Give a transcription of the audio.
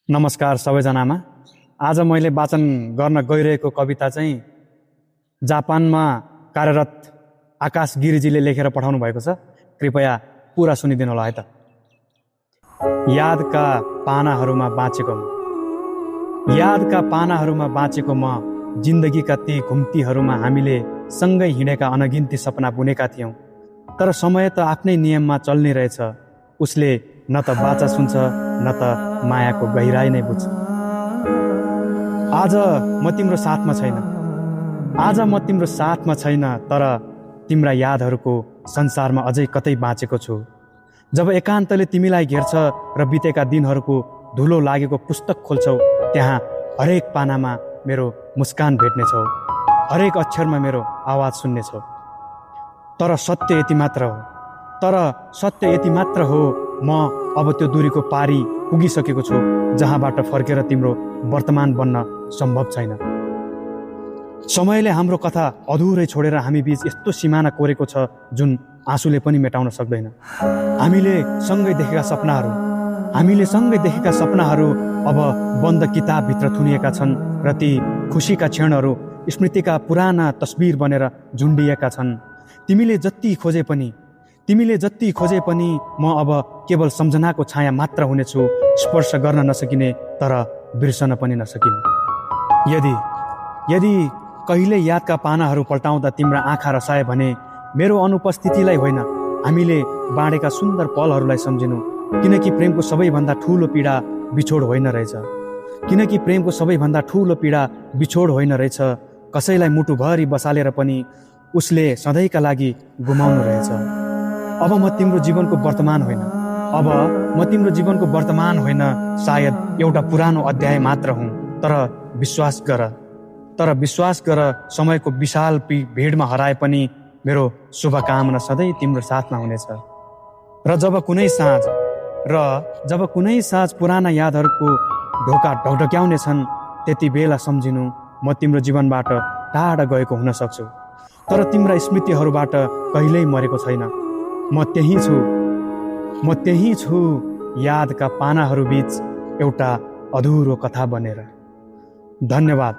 नमस्कार सबैजनामा। आज मैले वाचन गर्न गइरहेको कविता चाहिँ जापानमा कार्यरत आकाश गिरिजीले लेखेर पठाउनु भएको छ। कृपया पुरा सुनिदिनु होला है त। यादका पानाहरूमा बाँचेको म, यादका पानाहरूमा बाँचेको म, जिन्दगीका ती घुम्तीहरूमा हामीले सँगै हिँडेका अनगिन्ती सपना बुनेका थियौँ। तर समय त आफ्नै नियममा चल्ने रहेछ। उसले न त बाचा सुन्छ न त मायाको गहिराई नै बुझ्छ। आज म तिम्रो साथमा छैन, आज म तिम्रो साथमा छैन, तर तिम्रा यादहरूको संसारमा अझै कतै बाँचेको छु। जब एकान्तले तिमीलाई घेर्छ र बितेका दिनहरूको धुलो लागेको पुस्तक खोल्छौ, त्यहाँ हरेक पानामा मेरो मुस्कान भेट्नेछौ, हरेक अक्षरमा मेरो आवाज सुन्नेछौ। तर सत्य यति मात्र हो, तर सत्य यति मात्र हो, म अब त्यो दूरीको पारी पुगिसकेको छु जहाँबाट फर्केर तिम्रो वर्तमान बन्न सम्भव छैन। समयले हाम्रो कथा अधुरै छोडेर हामी बीच यस्तो सिमाना कोरेको छ जुन आँसुले पनि मेटाउन सक्दैन। हामीले सँगै देखेका सपनाहरू अब बन्द किताबभित्र थुनिएका छन् र ती खुसीका क्षणहरू स्मृतिका पुराना तस्बिर बनेर झुन्डिएका छन्। तिमीले जति खोजे पनि म अब केवल सम्झनाको छाया मात्र हुनेछु, स्पर्श गर्न नसकिने तर बिर्सन पनि नसकिने। यदि कहिले यादका पानाहरू पल्टाउँदा तिम्रा आँखा रसाए भने मेरो अनुपस्थितिलाई होइन, हामीले बाँडेका सुन्दर पलहरूलाई सम्झिनु। किनकि प्रेमको सबैभन्दा ठुलो पीडा बिछोड होइन रहेछ। कसैलाई मुटुभरि बसालेर पनि उसले सधैँका लागि गुमाउनु रहेछ। अब म तिम्रो जीवनको वर्तमान होइन, सायद एउटा पुरानो अध्याय मात्र हुँ। तर विश्वास गर समयको विशाल भिडमा हराए पनि मेरो शुभकामना सधैँ तिम्रो साथमा हुनेछ। र जब कुनै साँझ पुराना यादहरूको ढोका ढकढक्याउने छन्, त्यति बेला सम्झिनु म तिम्रो जीवनबाट टाढा गएको हुन सक्छु, तर तिम्रा स्मृतिहरूबाट कहिल्यै मरेको छैन। म त्यही छु यादका पानाहरू बीच एउटा अधुरो कथा बनेर। धन्यवाद।